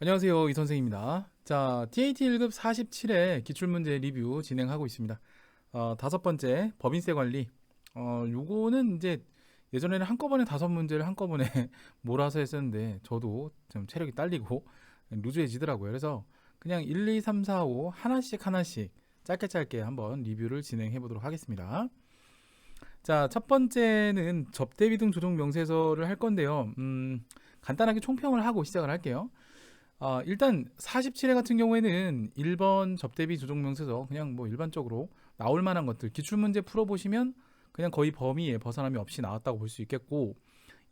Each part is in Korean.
안녕하세요, 이 선생입니다. 자, TAT 1급 47회 기출문제 리뷰 진행하고 있습니다. 다섯 번째 법인세 관리. 요거는 이제 예전에는 한꺼번에 다섯 문제를 한꺼번에 몰아서 했었는데 저도 좀 체력이 딸리고 루즈해지더라고요. 그래서 그냥 1, 2, 3, 4, 5 하나씩 하나씩 짧게 짧게 한번 리뷰를 진행해 보도록 하겠습니다. 자, 첫 번째는 접대비 등 조정 명세서를 할 건데요. 간단하게 총평을 하고 시작을 할게요. 일단 47회 같은 경우에는 1번 접대비 조정명세서 그냥 뭐 일반적으로 나올 만한 것들 기출문제 풀어보시면 그냥 거의 범위에 벗어남이 없이 나왔다고 볼 수 있겠고,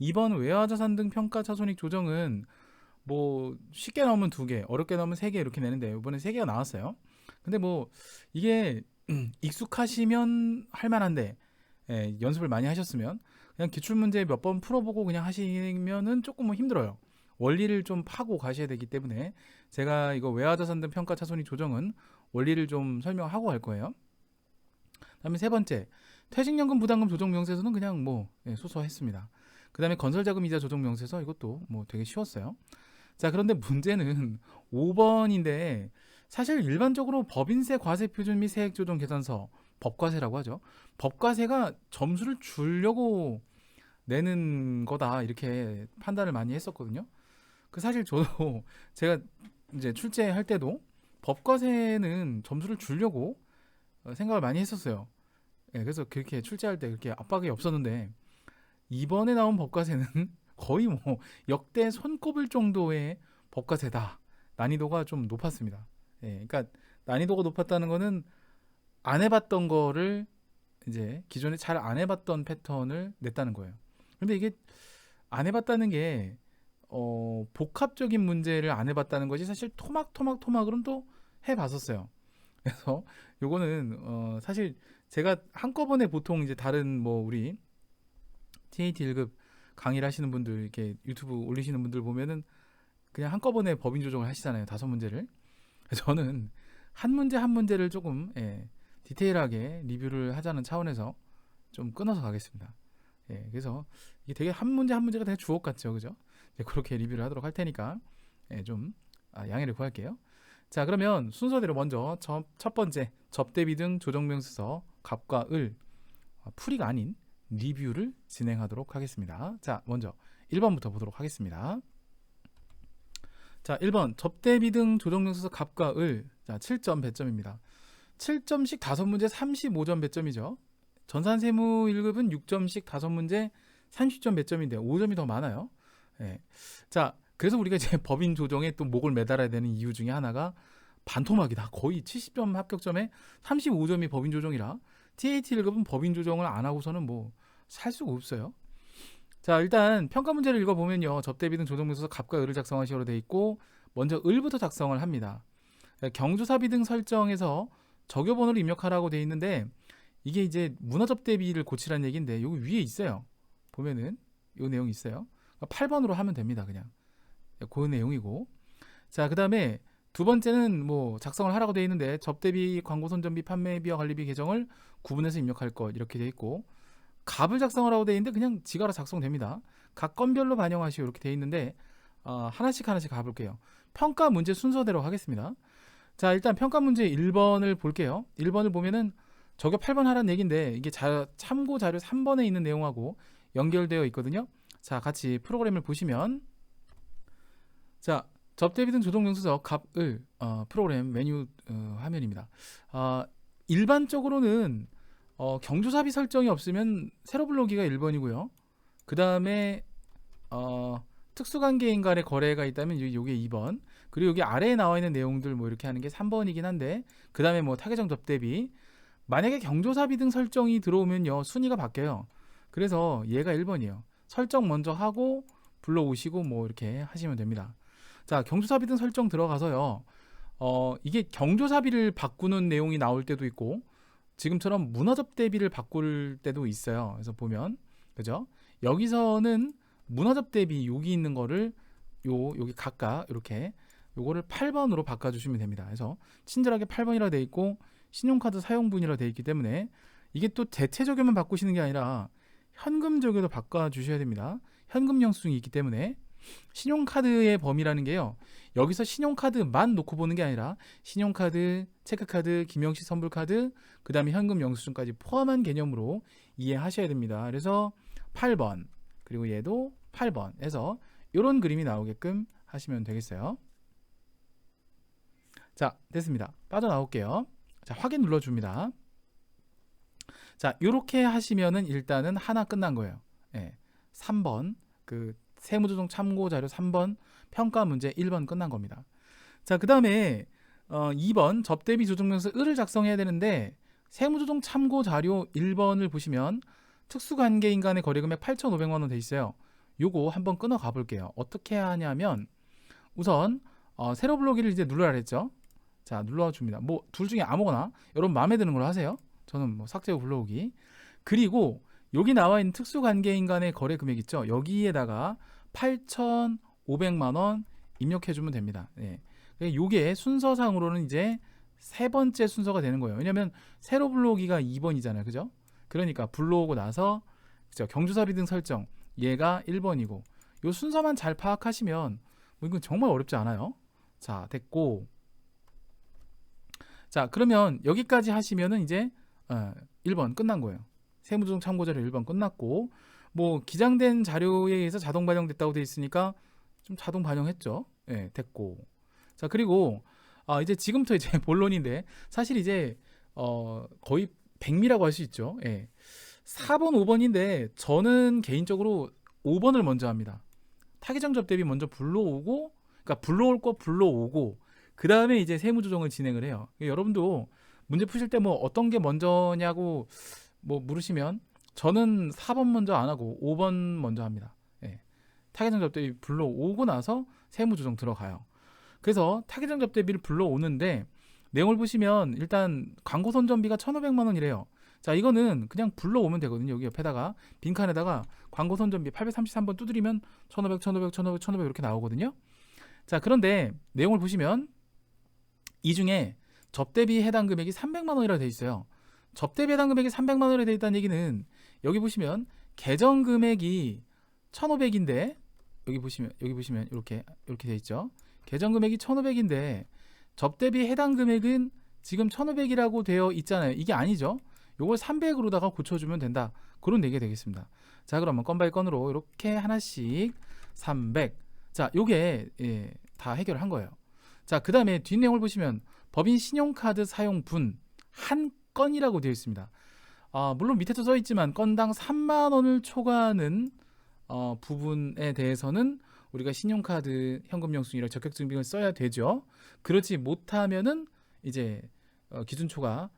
2번 외화자산 등 평가 차손익 조정은 뭐 쉽게 나오면 2개, 어렵게 나오면 3개 이렇게 내는데 이번에 3개가 나왔어요. 근데 뭐 이게 익숙하시면 할 만한데, 연습을 많이 하셨으면 그냥 기출문제 몇 번 풀어보고 그냥 하시면은 조금 뭐 힘들어요. 원리를 좀 파고 가셔야 되기 때문에 제가 이거 외화자산 등 평가 차손익 조정은 원리를 좀 설명하고 할 거예요. 다음에 세 번째, 퇴직연금 부담금 조정 명세서는 그냥 뭐 소소했습니다. 그 다음에 건설자금 이자 조정 명세서, 이것도 뭐 되게 쉬웠어요. 자, 그런데 문제는 5번인데 사실 일반적으로 법인세 과세 표준 및 세액 조정 계산서, 법과세라고 하죠. 법과세가 점수를 주려고 내는 거다 이렇게 판단을 많이 했었거든요. 그 사실 저도 제가 이제 출제할 때도 법과세는 점수를 주려고 생각을 많이 했었어요. 그래서 그렇게 출제할 때 그렇게 압박이 없었는데 이번에 나온 법과세는 거의 뭐 역대 손꼽을 정도의 법과세다. 난이도가 좀 높았습니다. 그러니까 난이도가 높았다는 거는 안 해봤던 거를 이제 기존에 잘 안 해봤던 패턴을 냈다는 거예요. 근데 이게 안 해봤다는 게 복합적인 문제를 안 해봤다는 것이 사실 토막으로는 또 해봤었어요. 그래서 요거는 사실 제가 한꺼번에 보통 이제 다른 뭐 우리 TAT 1급 강의를 하시는 분들, 이렇게 유튜브 올리시는 분들 보면은 그냥 한꺼번에 법인 조정을 하시잖아요. 5문제를. 저는 한 문제 한 문제를 조금 디테일하게 리뷰를 하자는 차원에서 좀 끊어서 가겠습니다. 그래서 이게 되게 한 문제 한 문제가 되게 주옥 같죠, 그죠? 그렇게 리뷰를 하도록 할 테니까 좀 양해를 구할게요. 자, 그러면 순서대로 먼저 첫 번째 접대비 등 조정명세서 갑과 을, 풀이가 아닌 리뷰를 진행하도록 하겠습니다. 자, 먼저 1번부터 보도록 하겠습니다. 자, 1번 접대비 등 조정명세서 갑과 을, 자, 7점 배점입니다. 7점씩 5문제 35점 배점이죠. 전산세무 1급은 6점씩 5문제 30점 배점인데 5점이 더 많아요. 자, 그래서 우리가 이제 법인 조정에 또 목을 매달아야 되는 이유 중에 하나가 반토막이다. 거의 70점 합격점에 35점이 법인 조정이라 TAT 1급은 법인 조정을 안 하고서는 뭐 살 수가 없어요. 자, 일단 평가 문제를 읽어보면요, 접대비 등 조정명세서 갑과 을을 작성하시오로 되어 있고 먼저 을부터 작성을 합니다. 경조사비 등 설정에서 적요번호를 입력하라고 되어 있는데 이게 이제 문화접대비를 고치라는 얘기인데 여기 위에 있어요. 보면은 이 내용이 있어요. 8번으로 하면 됩니다. 그냥 그 내용이고, 자, 그 다음에 두 번째는 뭐 작성을 하라고 되어 있는데 접대비, 광고 선전비, 판매비와 관리비 계정을 구분해서 입력할 것 이렇게 되어 있고, 값을 작성하라고 되어 있는데 그냥 지가라 작성됩니다. 각 건별로 반영하시오 이렇게 되어 있는데 하나씩 가볼게요. 평가 문제 순서대로 하겠습니다. 자, 일단 평가 문제 1번을 볼게요. 1번을 보면은 저게 8번 하라는 얘기인데 이게 참고 자료 3번에 있는 내용하고 연결되어 있거든요. 자, 같이 프로그램을 보시면, 자, 접대비 등 조정명세서 갑을 프로그램 메뉴 화면입니다. 일반적으로는 경조사비 설정이 없으면 세로 불러오기가 1번이고요. 그 다음에 특수관계인 간의 거래가 있다면 이게 2번, 그리고 여기 아래에 나와 있는 내용들 뭐 이렇게 하는 게 3번이긴 한데, 그 다음에 뭐 타계정 접대비, 만약에 경조사비 등 설정이 들어오면요 순위가 바뀌어요. 그래서 얘가 1번이에요. 설정 먼저 하고 불러오시고 뭐 이렇게 하시면 됩니다. 자, 경조사비 등 설정 들어가서요, 이게 경조사비를 바꾸는 내용이 나올 때도 있고 지금처럼 문화접대비를 바꿀 때도 있어요. 그래서 보면, 그죠? 여기서는 문화접대비 여기 있는 거를 여기 각각 이렇게 요거를 8번으로 바꿔주시면 됩니다. 그래서 친절하게 8번이라 돼 있고 신용카드 사용분이라 돼 있기 때문에 이게 또 대체 적용만 바꾸시는 게 아니라 현금 적용도 바꿔주셔야 됩니다. 현금 영수증이 있기 때문에. 신용카드의 범위라는 게요. 여기서 신용카드만 놓고 보는 게 아니라 신용카드, 체크카드, 김영식 선불카드, 그 다음에 현금 영수증까지 포함한 개념으로 이해하셔야 됩니다. 그래서 8번 그리고 얘도 8번 해서 이런 그림이 나오게끔 하시면 되겠어요. 자, 됐습니다. 빠져나올게요. 자, 확인 눌러줍니다. 자, 이렇게 하시면은 일단은 하나 끝난 거예요. 예, 3번 그 세무조정 참고자료 3번 평가 문제 1번 끝난 겁니다. 자, 그 다음에 2번 접대비 조정명서 을을 작성해야 되는데 세무조정 참고자료 1번을 보시면 특수관계인 간의 거래금액 8,500만 원 돼 있어요. 요거 한번 끊어 가볼게요. 어떻게 하냐면 우선 세로 블록기를 이제 눌러라 했죠. 자, 눌러줍니다. 뭐 둘 중에 아무거나 여러분 마음에 드는 걸로 하세요. 저는 뭐 삭제 후 불러오기. 그리고 여기 나와 있는 특수관계인 간의 거래 금액 있죠. 여기에다가 8,500만 원 입력해주면 됩니다. 예. 요게 순서상으로는 이제 세 번째 순서가 되는 거예요. 왜냐면 세로 불러오기가 2번이잖아요. 그죠? 그러니까 불러오고 나서 그죠? 경주서비 등 설정 얘가 1번이고 요 순서만 잘 파악하시면 뭐 이건 정말 어렵지 않아요. 자, 됐고. 자, 그러면 여기까지 하시면은 이제 1번 끝난 거예요. 세무조정 참고자료 1번 끝났고 뭐 기장된 자료에 의해서 자동 반영됐다고 되어 있으니까 좀 자동 반영했죠. 예, 됐고. 자, 그리고 이제 지금부터 이제 본론인데 사실 이제 거의 백미라고 할 수 있죠. 예. 4번, 5번인데 저는 개인적으로 5번을 먼저 합니다. 타기정 접대비 먼저 불러오고, 그러니까 불러올 거 불러오고 그 다음에 이제 세무조정을 진행을 해요. 여러분도 문제 푸실 때 뭐 어떤 게 먼저냐고 뭐 물으시면 저는 4번 먼저 안 하고 5번 먼저 합니다. 예. 타기정 접대비 불러오고 나서 세무조정 들어가요. 그래서 타기정 접대비를 불러오는데 내용을 보시면 일단 광고 선전비가 1,500만 원이래요. 자, 이거는 그냥 불러오면 되거든요. 여기 옆에다가 빈칸에다가 광고 선전비 833번 두드리면 1,500, 1,500, 1,500, 1,500 이렇게 나오거든요. 자, 그런데 내용을 보시면 이 중에 접대비 해당 금액이 300만 원이라고 되어 있어요. 접대비 해당 금액이 300만 원이 되어 있다는 얘기는 여기 보시면 계정 금액이 1,500인데 여기 보시면 이렇게 되어 있죠. 계정 금액이 1,500인데 접대비 해당 금액은 지금 1,500이라고 되어 있잖아요. 이게 아니죠. 요걸 300으로다가 고쳐주면 된다. 그런 얘기가 되겠습니다. 자, 그러면 건 바이 건으로 이렇게 하나씩 300. 자, 요게 다 해결한 거예요. 자, 그 다음에 뒷내용을 보시면 법인 신용카드 사용분 한 건이라고 되어 있습니다. 물론 밑에도 써 있지만 건당 3만 원을 초과하는 부분에 대해서는 우리가 신용카드 현금 영수증이랑 적격증빙을 써야 되죠. 그렇지 못하면은 이제 기준 초과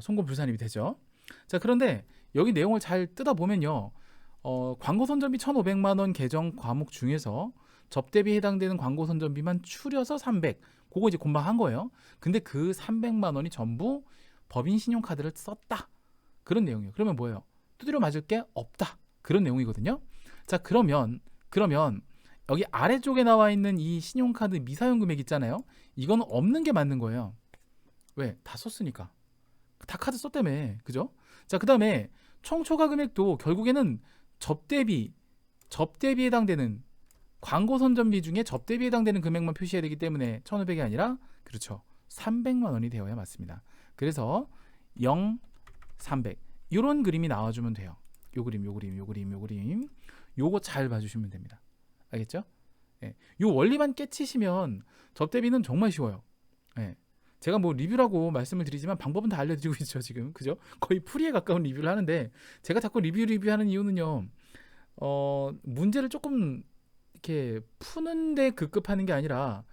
송금 불산입이 되죠. 자, 그런데 여기 내용을 잘 뜯어보면요. 광고 선전비 1,500만 원 계정 과목 중에서 접대비에 해당되는 광고 선전비만 추려서 300. 그거 이제 금방 한 거예요. 근데 그 300만 원이 전부 법인 신용카드를 썼다. 그런 내용이에요. 그러면 뭐예요? 두드려 맞을 게 없다. 그런 내용이거든요. 자, 그러면 여기 아래쪽에 나와 있는 이 신용카드 미사용 금액 있잖아요. 이거는 없는 게 맞는 거예요. 왜? 다 썼으니까. 다 카드 썼다며. 그죠? 자, 그 다음에 총 초과 금액도 결국에는 접대비에 해당되는 광고 선전비 중에 접대비에 해당되는 금액만 표시해야 되기 때문에 1,500이 아니라 그렇죠. 300만 원이 되어야 맞습니다. 그래서 0, 300 이런 그림이 나와주면 돼요. 요 그림 요거 잘 봐주시면 됩니다. 알겠죠? 예. 요 원리만 깨치시면 접대비는 정말 쉬워요. 예. 제가 뭐 리뷰라고 말씀을 드리지만 방법은 다 알려드리고 있죠. 지금 그죠? 거의 풀이에 가까운 리뷰를 하는데 제가 자꾸 리뷰하는 이유는요. 문제를 조금 이렇게 푸는데 급급하는 게 아니라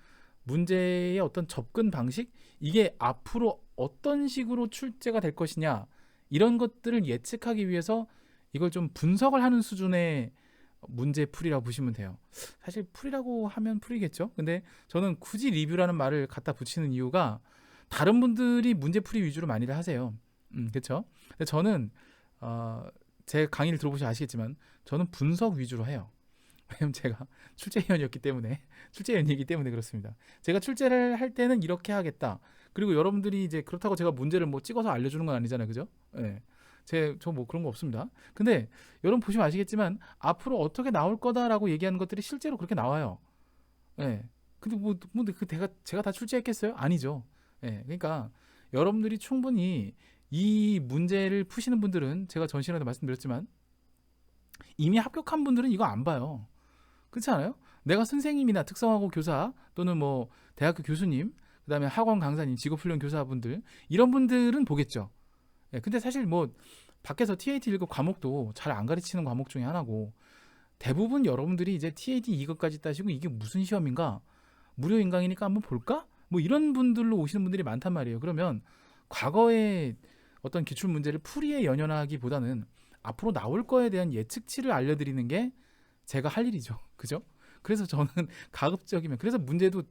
문제의 어떤 접근 방식 이게 앞으로 어떤 식으로 출제가 될 것이냐 이런 것들을 예측하기 위해서 이걸 좀 분석을 하는 수준의 문제 풀이라고 보시면 돼요. 사실 풀이라고 하면 풀이겠죠. 근데 저는 굳이 리뷰라는 말을 갖다 붙이는 이유가 다른 분들이 문제 풀이 위주로 많이들 하세요. 그렇죠. 근데 저는 제 강의를 들어보시면 아시겠지만 저는 분석 위주로 해요. 왜냐면 제가 출제위원이기 때문에 그렇습니다. 제가 출제를 할 때는 이렇게 하겠다. 그리고 여러분들이 이제 그렇다고 제가 문제를 뭐 찍어서 알려주는 건 아니잖아요, 그죠? 네. 저 뭐 그런 거 없습니다. 근데 여러분 보시면 아시겠지만 앞으로 어떻게 나올 거다라고 얘기하는 것들이 실제로 그렇게 나와요. 예. 근데 제가 다 출제했겠어요? 아니죠. 예. 그러니까 여러분들이 충분히 이 문제를 푸시는 분들은 제가 전 시간에도 말씀드렸지만 이미 합격한 분들은 이거 안 봐요. 그렇지 않아요? 내가 선생님이나 특성화고 교사 또는 뭐 대학교 교수님, 그다음에 학원 강사님, 직업훈련 교사분들 이런 분들은 보겠죠. 예, 근데 사실 뭐 밖에서 TAT 1급 과목도 잘 안 가르치는 과목 중에 하나고 대부분 여러분들이 이제 TAT 2급까지 따시고 이게 무슨 시험인가? 무료 인강이니까 한번 볼까? 뭐 이런 분들로 오시는 분들이 많단 말이에요. 그러면 과거의 어떤 기출 문제를 풀이에 연연하기보다는 앞으로 나올 거에 대한 예측치를 알려드리는 게 제가 할 일이죠. 그죠? 그래서 저는 가급적이면 그래서 문제도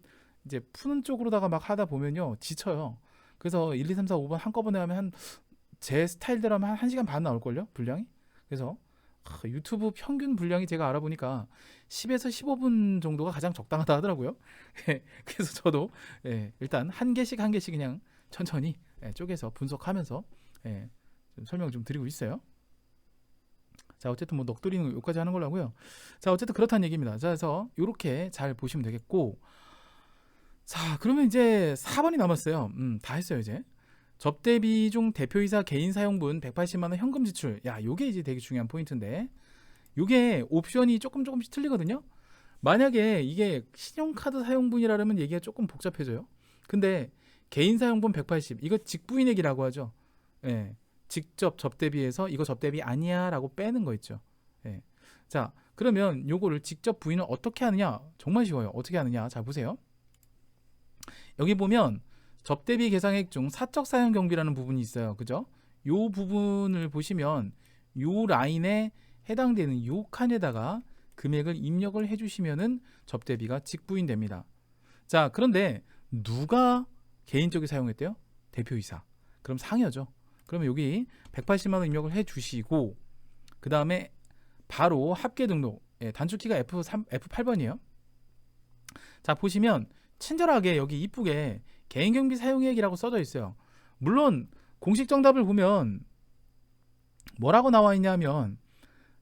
이제 푸는 쪽으로다가 막 하다 보면요 지쳐요. 그래서 1, 2, 3, 4, 5번 한꺼번에 하면 한 제 스타일대로 하면 한 1시간 반 나올걸요 분량이. 그래서 유튜브 평균 분량이 제가 알아보니까 10에서 15분 정도가 가장 적당하다 하더라고요. 그래서 저도 일단 한 개씩 그냥 천천히 쪼개서 분석하면서 좀 설명 좀 드리고 있어요. 자, 어쨌든 뭐 넋두리는 여기까지 하는 걸로 하고요. 자, 어쨌든 그렇다는 얘기입니다. 자, 그래서 이렇게 잘 보시면 되겠고, 자, 그러면 이제 4번이 남았어요. 다 했어요 이제. 접대비 중 대표이사 개인 사용분 180만 원 현금 지출. 야, 요게 이제 되게 중요한 포인트인데, 요게 옵션이 조금씩 틀리거든요. 만약에 이게 신용카드 사용분이라면 얘기가 조금 복잡해져요. 근데 개인 사용분 180, 이거 직부인액이라고 하죠. 예. 직접 접대비에서 이거 접대비 아니야 라고 빼는 거 있죠. 예. 자, 그러면 요거를 직접 부인을 어떻게 하느냐? 정말 쉬워요. 어떻게 하느냐? 자, 보세요. 여기 보면 접대비 계상액 중 사적 사용 경비라는 부분이 있어요. 그죠? 요 부분을 보시면 요 라인에 해당되는 요 칸에다가 금액을 입력을 해주시면은 접대비가 직부인됩니다. 자, 그런데 누가 개인적으로 사용했대요? 대표이사. 그럼 상여죠. 그러면 여기 180만 원 입력을 해주시고 그 다음에 바로 합계 등록. 단축키가 F8번이에요. 자, 보시면 친절하게 여기 이쁘게 개인경비 사용액이라고 써져 있어요. 물론 공식 정답을 보면 뭐라고 나와 있냐면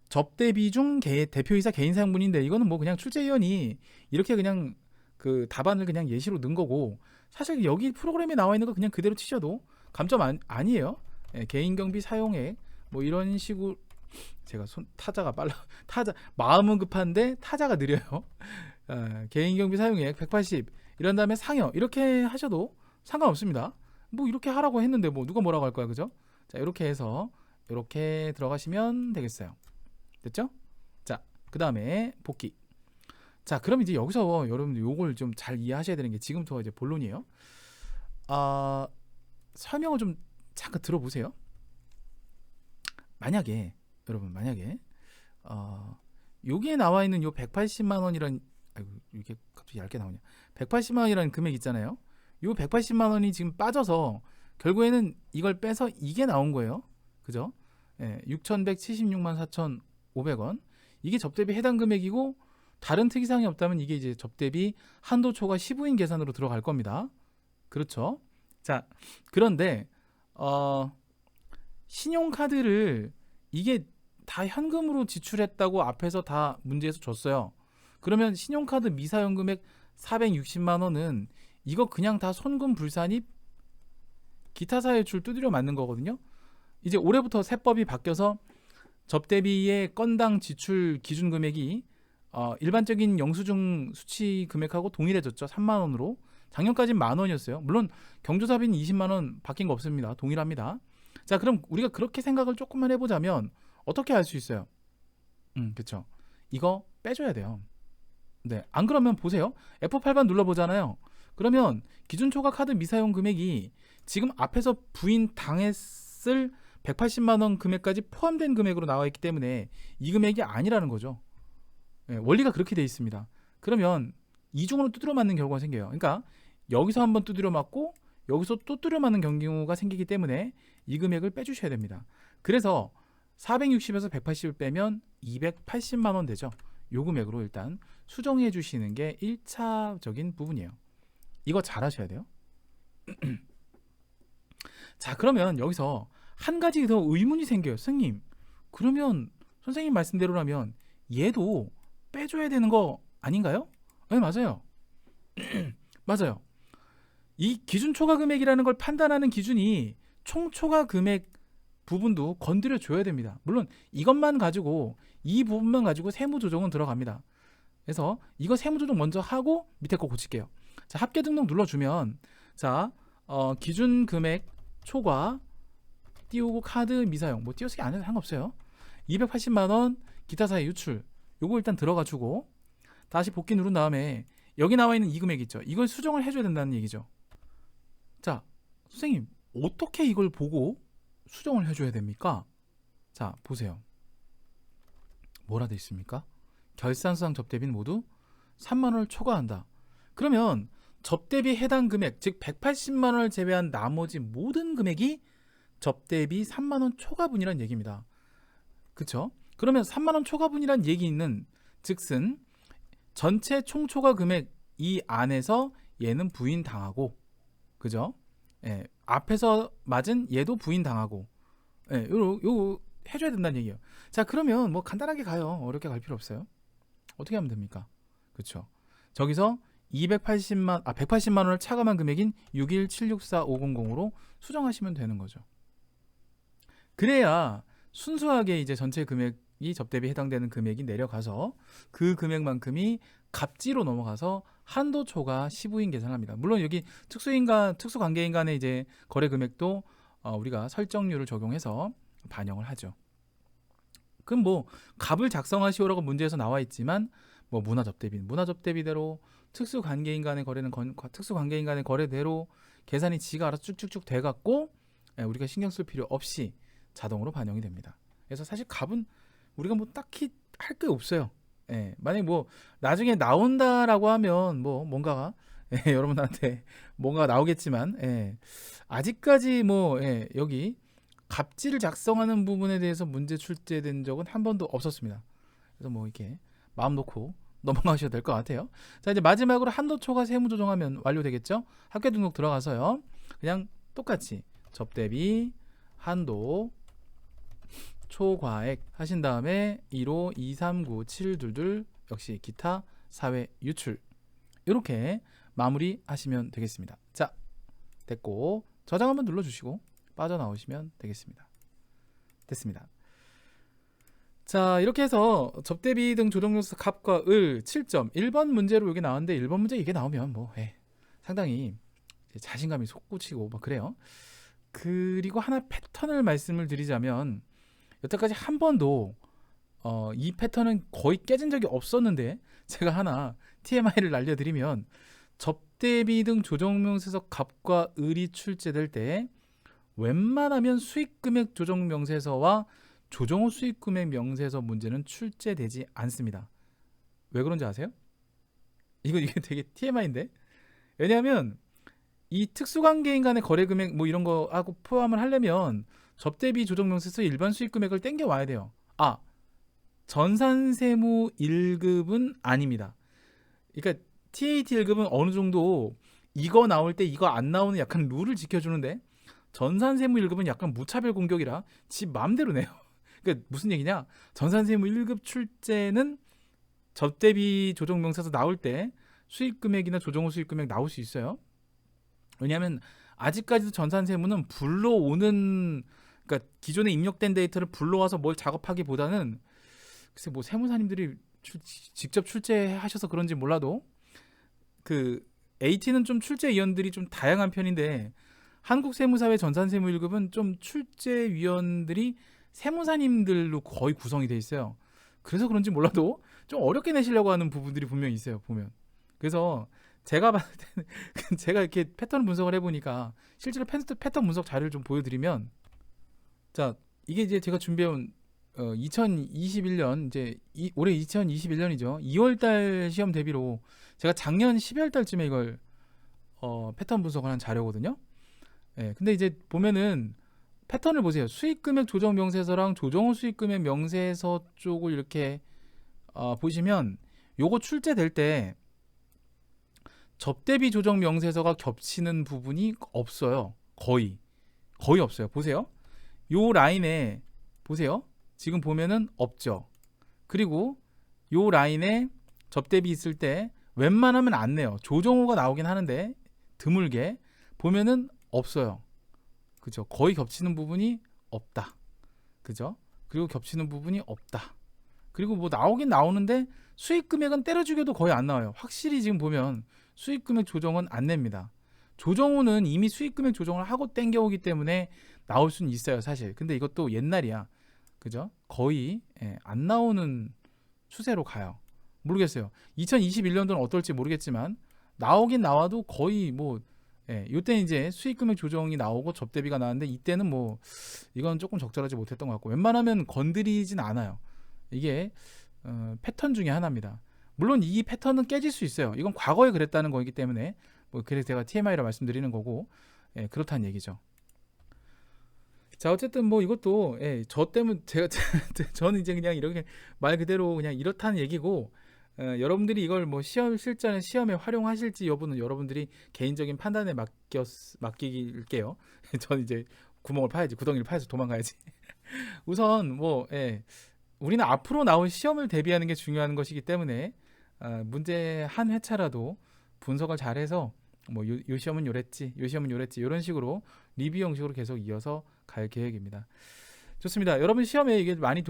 접대비 중 대표이사 개인 사용분인데 이거는 뭐 그냥 출제위원이 이렇게 그냥 그 답안을 그냥 예시로 넣은 거고 사실 여기 프로그램에 나와 있는 거 그냥 그대로 치셔도 감점 아니에요. 개인경비 사용액 뭐 이런 식으로 제가 타자가 빨라 마음은 급한데 타자가 느려요. 개인경비 사용액 180 이런 다음에 상여 이렇게 하셔도 상관없습니다. 뭐 이렇게 하라고 했는데 뭐 누가 뭐라고 할 거야, 그죠? 자, 이렇게 해서 이렇게 들어가시면 되겠어요. 됐죠? 자, 그 다음에 복귀. 자, 그럼 이제 여기서 여러분들 요걸 좀 잘 이해하셔야 되는 게 지금부터 이제 본론이에요. 설명을 좀 잠깐 들어보세요. 여러분 만약에 여기에 나와 있는 요 180만 원이란 아이고 이게 갑자기 얇게 나오냐. 180만 원이라는 금액 있잖아요. 요 180만 원이 지금 빠져서 결국에는 이걸 빼서 이게 나온 거예요. 그죠? 6,176만 4,500원. 이게 접대비 해당 금액이고 다른 특이사항이 없다면 이게 이제 접대비 한도 초과 15인 계산으로 들어갈 겁니다. 그렇죠? 자, 그런데 신용카드를 이게 다 현금으로 지출했다고 앞에서 다 문제에서 줬어요. 그러면 신용카드 미사용 금액 460만 원은 이거 그냥 다 손금 불산입 기타 사유출 두드려 맞는 거거든요. 이제 올해부터 세법이 바뀌어서 접대비의 건당 지출 기준 금액이 일반적인 영수증 수치 금액하고 동일해졌죠. 3만 원으로. 작년까지는 만 원이었어요. 물론 경조사비는 20만 원 바뀐 거 없습니다. 동일합니다. 자, 그럼 우리가 그렇게 생각을 조금만 해보자면 어떻게 할 수 있어요? 그렇죠. 이거 빼줘야 돼요. 네, 안 그러면 보세요. F8번 눌러보잖아요. 그러면 기준 초과 카드 미사용 금액이 지금 앞에서 부인 당했을 180만 원 금액까지 포함된 금액으로 나와 있기 때문에 이 금액이 아니라는 거죠. 네, 원리가 그렇게 돼 있습니다. 그러면 이중으로 두드려 맞는 경우가 생겨요. 그러니까 여기서 한번 두드려 맞고 여기서 또 두드려 맞는 경우가 생기기 때문에 이 금액을 빼주셔야 됩니다. 그래서 460에서 180을 빼면 280만 원 되죠. 요 금액으로 일단 수정해 주시는 게 1차적인 부분이에요. 이거 잘 하셔야 돼요. 자, 그러면 여기서 한 가지 더 의문이 생겨요. 선생님, 그러면 선생님 말씀대로라면 얘도 빼줘야 되는 거 아닌가요? 네, 맞아요. 맞아요. 이 기준 초과 금액이라는 걸 판단하는 기준이 총 초과 금액 부분도 건드려 줘야 됩니다. 물론 이것만 가지고, 이 부분만 가지고 세무 조정은 들어갑니다. 그래서 이거 세무 조정 먼저 하고 밑에 거 고칠게요. 자, 합계 등록 눌러주면, 자, 기준 금액 초과 띄우고 카드 미사용, 뭐 띄우기 안 해도 상관없어요. 280만 원 기타 사의 유출, 요거 일단 들어가 주고 다시 복귀 누른 다음에 여기 나와 있는 이 금액 있죠. 이걸 수정을 해줘야 된다는 얘기죠. 자, 선생님, 어떻게 이걸 보고 수정을 해줘야 됩니까? 자, 보세요. 뭐라 돼 있습니까? 결산수당 접대비는 모두 3만 원을 초과한다. 그러면 접대비 해당 금액, 즉 180만 원을 제외한 나머지 모든 금액이 접대비 3만 원 초과분이란 얘기입니다. 그쵸? 그러면 3만 원 초과분이란 얘기는 즉슨 전체 총 초과 금액 이 안에서 얘는 부인당하고, 그죠? 예, 앞에서 맞은 얘도 부인당하고, 예, 요 해줘야 된다는 얘기예요. 자, 그러면 뭐 간단하게 가요. 어렵게 갈 필요 없어요. 어떻게 하면 됩니까? 그쵸? 저기서 180만 원을 차감한 금액인 61764,500으로 수정하시면 되는 거죠. 그래야 순수하게 이제 전체 금액이 접대비에 해당되는 금액이 내려가서 그 금액만큼이 갑지로 넘어가서 한도 초과 시부인 계산합니다. 물론 여기 특수관계인 간의 이제 거래 금액도 우리가 설정률을 적용해서 반영을 하죠. 그럼 뭐 갑을 작성하시오라고 문제에서 나와 있지만, 뭐 문화접대비대로, 특수관계인 간의 거래는 특수관계인 간의 거래대로 계산이 지가 알아서 쭉쭉쭉 돼갖고 우리가 신경 쓸 필요 없이 자동으로 반영이 됩니다. 그래서 사실 갑은 우리가 뭐 딱히 할 게 없어요. 예, 만약에 뭐 나중에 나온다라고 하면 뭐 뭔가가 여러분한테 뭔가 나오겠지만, 아직까지 뭐 여기 갑지를 작성하는 부분에 대해서 문제 출제된 적은 한 번도 없었습니다. 그래서 뭐 이렇게 마음 놓고 넘어가셔도 될 것 같아요. 자, 이제 마지막으로 한도 초과 세무 조정하면 완료되겠죠? 학교 등록 들어가서요, 그냥 똑같이 접대비 한도 초과액 하신 다음에 1호 239 722 역시 기타 사회 유출, 이렇게 마무리 하시면 되겠습니다. 자, 됐고 저장 한번 눌러주시고 빠져나오시면 되겠습니다. 됐습니다. 자, 이렇게 해서 접대비 등 조정요소 갑과 을 7점, 1번 문제로 이게 나왔는데 1번 문제 이게 나오면 뭐 상당히 자신감이 솟구치고 막 그래요. 그리고 하나 패턴을 말씀을 드리자면, 여태까지 한 번도 이 패턴은 거의 깨진 적이 없었는데, 제가 하나 TMI를 날려드리면, 접대비 등 조정명세서 갑과 을이 출제될 때 웬만하면 수익금액 조정명세서와 조정후 수익금액 명세서 문제는 출제되지 않습니다. 왜 그런지 아세요? 이게 되게 TMI인데, 왜냐하면 이 특수관계인 간의 거래금액 뭐 이런 거 하고 포함을 하려면 접대비 조정명세서 일반 수익금액을 땡겨 와야 돼요. 전산세무 1급은 아닙니다. 그러니까 TAT 1급은 어느 정도 이거 나올 때 이거 안 나오는 약간 룰을 지켜주는데, 전산세무 1급은 약간 무차별 공격이라 지 마음대로 내요. 그러니까 무슨 얘기냐? 전산세무 1급 출제는 접대비 조정명세서 나올 때 수익금액이나 조정후 수익금액 나올 수 있어요. 왜냐하면 아직까지도 전산세무는 불러오는, 그러니까 기존에 입력된 데이터를 불러와서 뭘 작업하기보다는, 글쎄 뭐 세무사님들이 직접 출제하셔서 그런지 몰라도 그 AT는 좀 출제위원들이 좀 다양한 편인데, 한국세무사회 전산세무 1급은 좀 출제위원들이 세무사님들로 거의 구성이 돼 있어요. 그래서 그런지 몰라도 좀 어렵게 내시려고 하는 부분들이 분명히 있어요, 보면. 그래서 제가 봤을 때는 제가 이렇게 패턴 분석을 해보니까, 실제로 패턴 분석 자료를 좀 보여드리면, 자, 이게 이제 제가 준비해온 2021년, 이제 올해 2021년이죠. 2월달 시험 대비로 제가 작년 12월달쯤에 이걸 패턴 분석을 한 자료거든요. 근데 이제 보면은 패턴을 보세요. 수익금액 조정 명세서랑 조정후 수익금액 명세서 쪽을 이렇게 보시면, 요거 출제될 때 접대비 조정 명세서가 겹치는 부분이 없어요. 거의 없어요. 보세요. 요 라인에 보세요. 지금 보면은 없죠. 그리고 요 라인에 접대비 있을 때 웬만하면 안 내요. 조정호가 나오긴 하는데 드물게 보면은 없어요. 그죠? 거의 겹치는 부분이 없다. 그죠? 그리고 겹치는 부분이 없다. 그리고 뭐 나오긴 나오는데 수익 금액은 때려 죽여도 거의 안 나와요. 확실히 지금 보면 수익 금액 조정은 안 냅니다. 조정호는 이미 수익 금액 조정을 하고 땡겨오기 때문에 나올 수는 있어요, 사실. 근데 이것도 옛날이야. 그죠? 거의 안 나오는 추세로 가요. 모르겠어요. 2021년도는 어떨지 모르겠지만 나오긴 나와도 거의 뭐 이때 이제 수익 금액 조정이 나오고 접대비가 나왔는데 이때는 뭐 이건 조금 적절하지 못했던 것 같고 웬만하면 건드리진 않아요. 이게 패턴 중에 하나입니다. 물론 이 패턴은 깨질 수 있어요. 이건 과거에 그랬다는 거기 때문에 뭐 그래서 제가 TMI라 말씀드리는 거고 그렇다는 얘기죠. 자 어쨌든 뭐 이것도 저 때문에 제가 저는 이제 그냥 이렇게 말 그대로 그냥 이렇다는 얘기고 여러분들이 이걸 뭐 시험 실전에 시험에 활용하실지 여부는 여러분들이 개인적인 판단에 맡길게요. 저는 이제 구멍을 파야지 구덩이를 파야지 도망가야지. 우선 뭐 우리는 앞으로 나올 시험을 대비하는 게 중요한 것이기 때문에 문제 한 회차라도 분석을 잘해서 뭐 요 시험은 요랬지, 요 시험은 요랬지 이런 식으로 리뷰 형식으로 계속 이어서 갈 계획입니다. 좋습니다. 여러분 시험에 이게 많이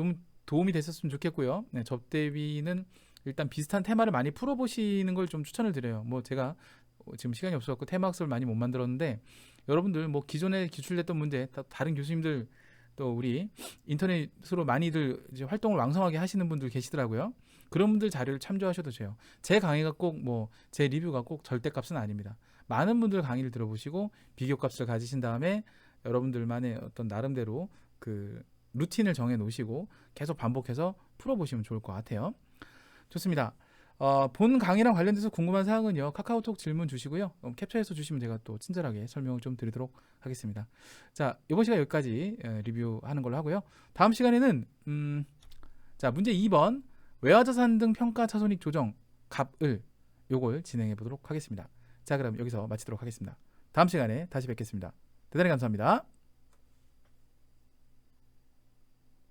도움이 됐었으면 좋겠고요. 접대비는 일단 비슷한 테마를 많이 풀어보시는 걸 좀 추천을 드려요. 뭐 제가 지금 시간이 없어갖고 테마 학습을 많이 못 만들었는데 여러분들 뭐 기존에 기출됐던 문제 다른 교수님들 또 우리 인터넷으로 많이들 이제 활동을 왕성하게 하시는 분들 계시더라고요. 그런 분들 자료를 참조하셔도 돼요. 제 강의가 꼭 뭐 제 리뷰가 꼭 절대값은 아닙니다. 많은 분들 강의를 들어보시고 비교값을 가지신 다음에 여러분들만의 어떤 나름대로 그 루틴을 정해 놓으시고 계속 반복해서 풀어보시면 좋을 것 같아요. 좋습니다. 본 강의랑 관련돼서 궁금한 사항은요 카카오톡 질문 주시고요 캡처해서 주시면 제가 또 친절하게 설명을 좀 드리도록 하겠습니다. 자 이번 시간 여기까지 리뷰하는 걸로 하고요. 다음 시간에는 자 문제 2번 외화자산 등 평가 차손익 조정 갑을 요걸 진행해 보도록 하겠습니다. 자 그럼 여기서 마치도록 하겠습니다. 다음 시간에 다시 뵙겠습니다. 대단히 감사합니다.